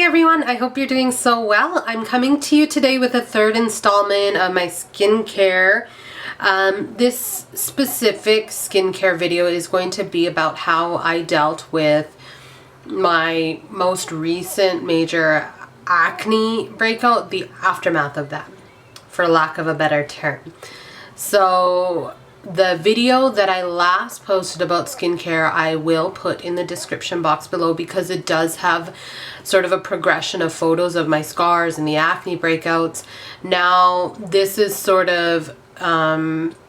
Hey everyone, I hope you're doing so well. I'm coming to you today with a third installment of my skincare. This specific skincare video is going to be about how I dealt with my most recent major acne breakout, the aftermath of that, for lack of a better term. So the video that I last posted about skincare I will put in the description box below, because it does have sort of a progression of photos of my scars and the acne breakouts. Now this is sort of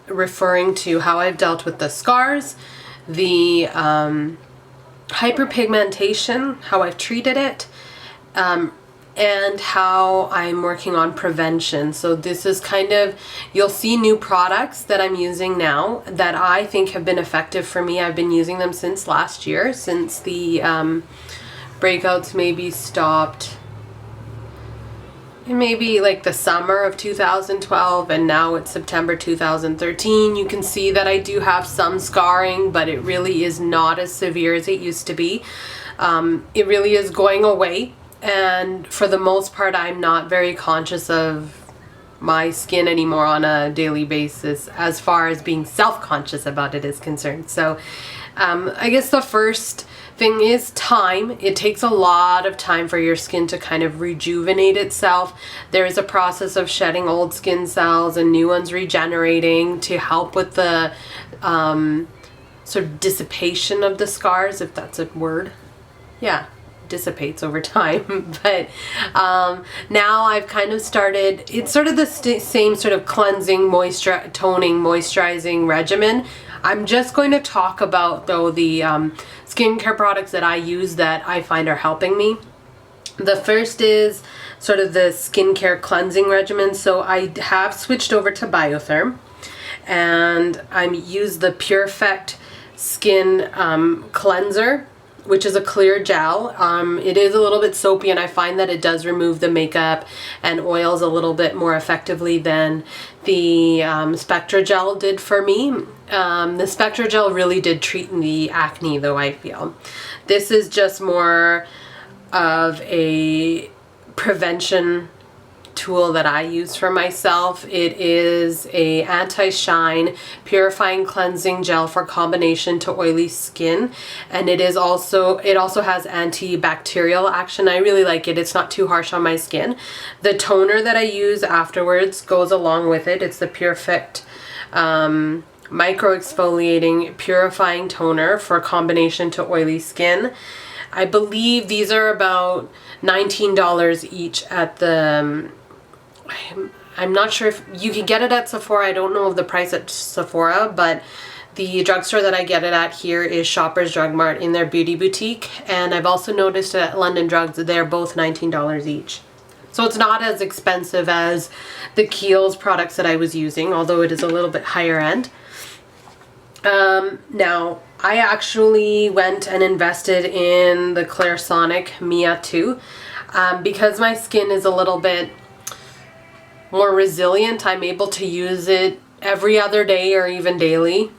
referring to how I've dealt with the scars, the hyperpigmentation, how I've treated it, and how I'm working on prevention. So this is kind of, you'll see new products that I'm using now that I think have been effective for me. I've been using them since last year, since the breakouts maybe stopped in maybe like the summer of 2012, and now it's September 2013. You can see that I do have some scarring, but it really is not as severe as it used to be. It really is going away. And for the most part, I'm not very conscious of my skin anymore on a daily basis as far as being self-conscious about it is concerned. So I guess the first thing is time. It takes a lot of time for your skin to kind of rejuvenate itself. There is a process of shedding old skin cells and new ones regenerating to help with the sort of dissipation of the scars, if that's a word. Yeah. Dissipates over time. But now I've kind of started, it's sort of the same sort of cleansing, toning, moisturizing regimen. I'm just going to talk about though the skincare products that I use that I find are helping me. The first is sort of the skincare cleansing regimen. So I have switched over to Biotherm, and I use the Pure.fect skin cleanser, which is a clear gel. It is a little bit soapy, and I find that it does remove the makeup and oils a little bit more effectively than the Spectro gel did for me. The Spectro gel really did treat the acne though, I feel. This is just more of a prevention tool that I use for myself. It is a anti-shine purifying cleansing gel for combination to oily skin, and it also has antibacterial action. I really like it. It's not too harsh on my skin. The toner that I use afterwards goes along with it. It's the Pure.fect micro exfoliating purifying toner for combination to oily skin. I believe these are about $19 each at the I'm not sure if you can get it at Sephora. I don't know of the price at Sephora, but the drugstore that I get it at here is Shoppers Drug Mart in their beauty boutique, and I've also noticed at London Drugs that they're both $19 each. So it's not as expensive as the Kiehl's products that I was using, although it is a little bit higher end. Now, I actually went and invested in the Clarisonic Mia too, because my skin is a little bit more resilient. I'm able to use it every other day or even daily,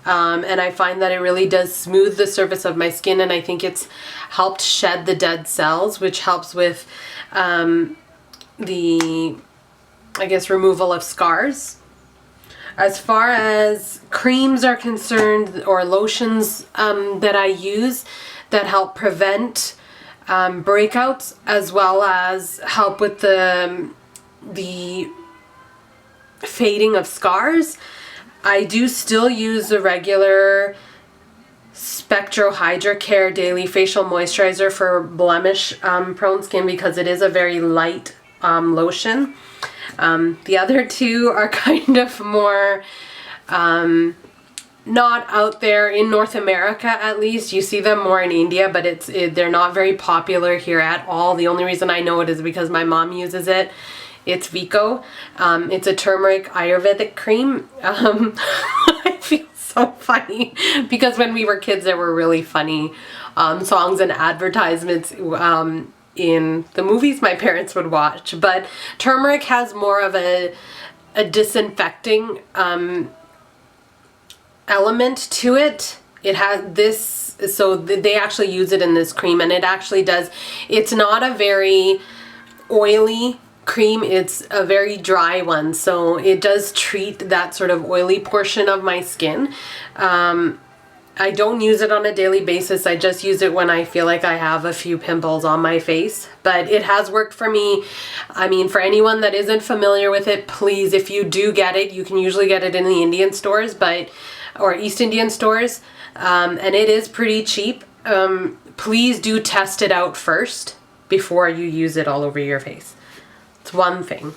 and I find that it really does smooth the surface of my skin, and I think it's helped shed the dead cells, which helps with the, I guess, removal of scars. As far as creams are concerned, or lotions that I use that help prevent breakouts, as well as help with the fading of scars, I do still use the regular Spectro Hydra Daily Facial Moisturizer for blemish prone skin, because it is a very light lotion. The other two are kind of more not out there in North America, at least. You see them more in India, but they're not very popular here at all. The only reason I know it is because my mom uses it. It's Vico. It's a turmeric Ayurvedic cream. I feel so funny because when we were kids there were really funny songs and advertisements in the movies my parents would watch. But turmeric has more of a disinfecting element to it, it has this, so they actually use it in this cream, and it actually does, it's not a very oily cream, it's a very dry one, so it does treat that sort of oily portion of my skin. I don't use it on a daily basis. I just use it when I feel like I have a few pimples on my face, but it has worked for me. I mean, for anyone that isn't familiar with it, please, if you do get it, you can usually get it in the Indian stores, or East Indian stores, and it is pretty cheap. Please do test it out first before you use it all over your face. It's one thing.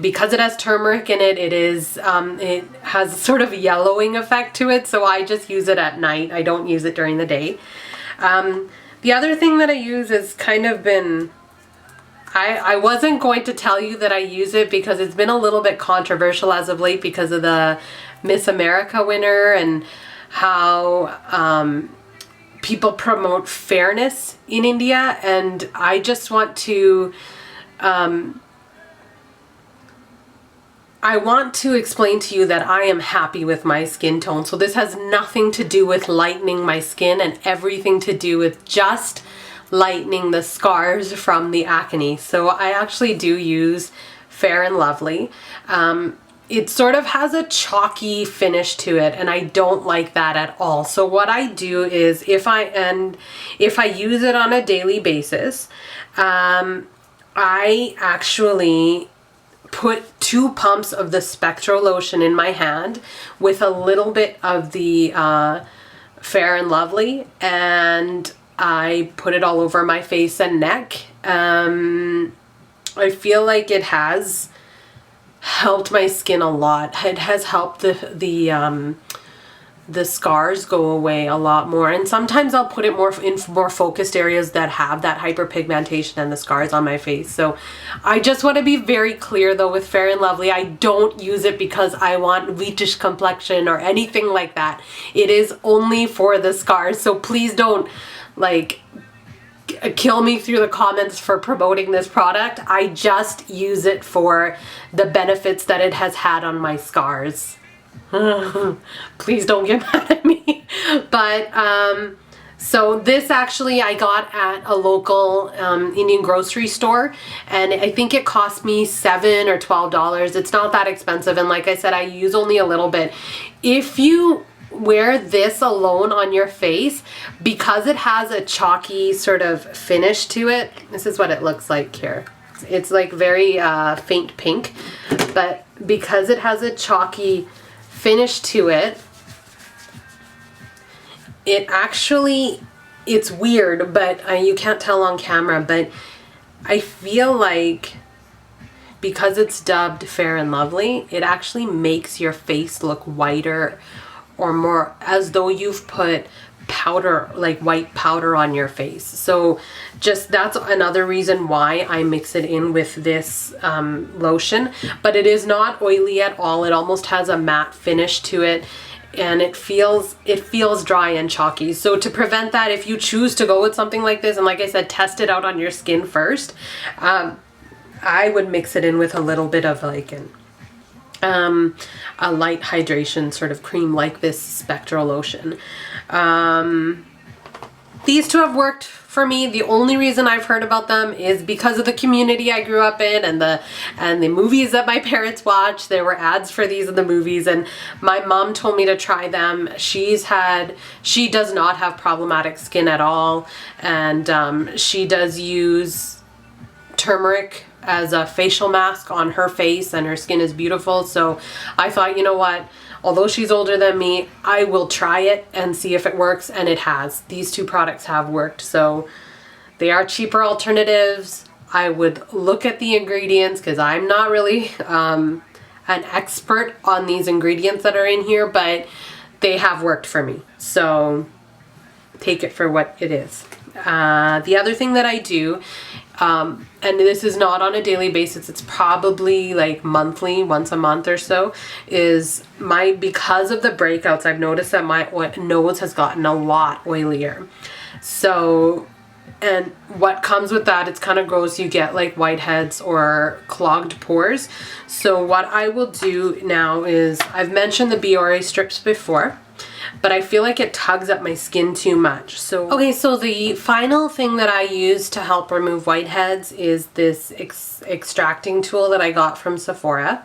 Because it has turmeric in it, it has sort of a yellowing effect to it, so I just use it at night. I don't use it during the day. The other thing that I use is kind of been, I wasn't going to tell you that I use it because it's been a little bit controversial as of late because of the Miss America winner and how people promote fairness in India, and I just want to I want to explain to you that I am happy with my skin tone. So this has nothing to do with lightening my skin and everything to do with just lightening the scars from the acne. So I actually do use Fair and Lovely. It sort of has a chalky finish to it, and I don't like that at all. So what I do is if I use it on a daily basis, I actually put 2 pumps of the Spectro lotion in my hand with a little bit of the Fair and Lovely, and I put it all over my face and neck. I feel like it has helped my skin a lot. It has helped the scars go away a lot more, and sometimes I'll put it more in more focused areas that have that hyperpigmentation and the scars on my face. So I just want to be very clear though with Fair and Lovely, I don't use it because I want wheatish complexion or anything like that. It is only for the scars, so please don't like kill me through the comments for promoting this product. I just use it for the benefits that it has had on my scars. Please don't get mad at me. But so this actually I got at a local Indian grocery store, and I think it cost me $7 or $12. It's not that expensive, and like I said, I use only a little bit. If you wear this alone on your face, because it has a chalky sort of finish to it, this is what it looks like here. It's like very faint pink, but because it has a chalky finish to it, it actually, it's weird, but you can't tell on camera, but I feel like because it's dubbed Fair and Lovely, it actually makes your face look whiter, or more as though you've put powder, like white powder on your face. So just that's another reason why I mix it in with this lotion, but it is not oily at all. It almost has a matte finish to it, and it feels dry and chalky. So to prevent that, if you choose to go with something like this, and like I said, test it out on your skin first, I would mix it in with a little bit of like a light hydration sort of cream like this Spectro lotion. These two have worked for me. The only reason I've heard about them is because of the community I grew up in and the movies that my parents watched. There were ads for these in the movies, and my mom told me to try them. She does not have problematic skin at all, and she does use turmeric as a facial mask on her face, and her skin is beautiful. So I thought, you know what, although she's older than me, I will try it and see if it works, and it has. These two products have worked, so they are cheaper alternatives. I would look at the ingredients because I'm not really an expert on these ingredients that are in here, but they have worked for me, so take it for what it is. The other thing that I do, and this is not on a daily basis, it's probably like monthly, once a month or so, is because of the breakouts, I've noticed that my nose has gotten a lot oilier. So, and what comes with that, it's kind of gross, you get like whiteheads or clogged pores. So what I will do now is, I've mentioned the Biore strips before. but I feel like it tugs at my skin too much. So okay, so the final thing that I use to help remove whiteheads is this extracting tool that I got from Sephora.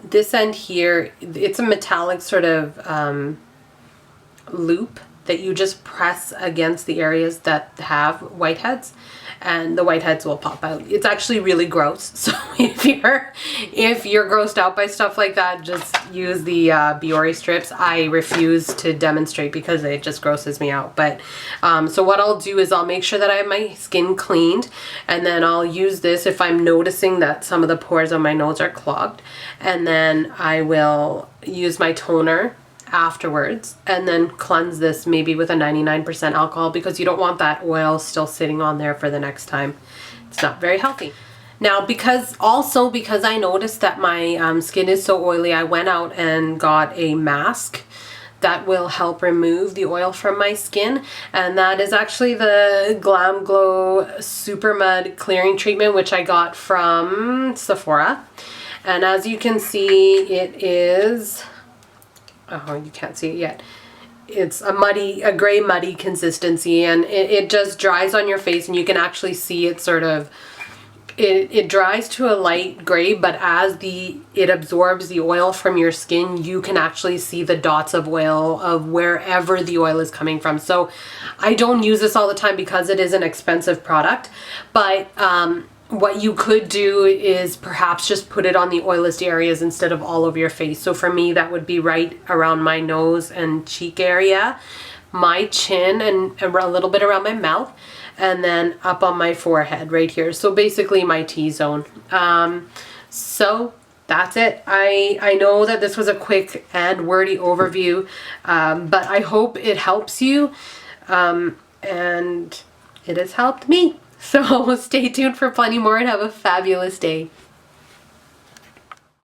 This end here, it's a metallic sort of loop that you just press against the areas that have whiteheads, and the whiteheads will pop out. It's actually really gross, so if you're grossed out by stuff like that, just use the Biore strips. I refuse to demonstrate because it just grosses me out. But so what I'll do is I'll make sure that I have my skin cleaned, and then I'll use this if I'm noticing that some of the pores on my nose are clogged, and then I will use my toner afterwards and then cleanse this maybe with a 99% alcohol, because you don't want that oil still sitting on there for the next time. It's not very healthy. Now, because I noticed that my skin is so oily, I went out and got a mask that will help remove the oil from my skin, and that is actually the Glam Glow Super Mud Clearing Treatment, which I got from Sephora. And as you can see, it is, oh, you can't see it yet. It's a gray muddy consistency, and it just dries on your face, and you can actually see it sort of, it dries to a light gray, but as it absorbs the oil from your skin, you can actually see the dots of oil of wherever the oil is coming from. So I don't use this all the time because it is an expensive product, but what you could do is perhaps just put it on the oiliest areas instead of all over your face. So for me, that would be right around my nose and cheek area, my chin, and a little bit around my mouth, and then up on my forehead right here. So basically my T-zone. So that's it. I know that this was a quick and wordy overview, but I hope it helps you, and it has helped me. So stay tuned for plenty more and have a fabulous day.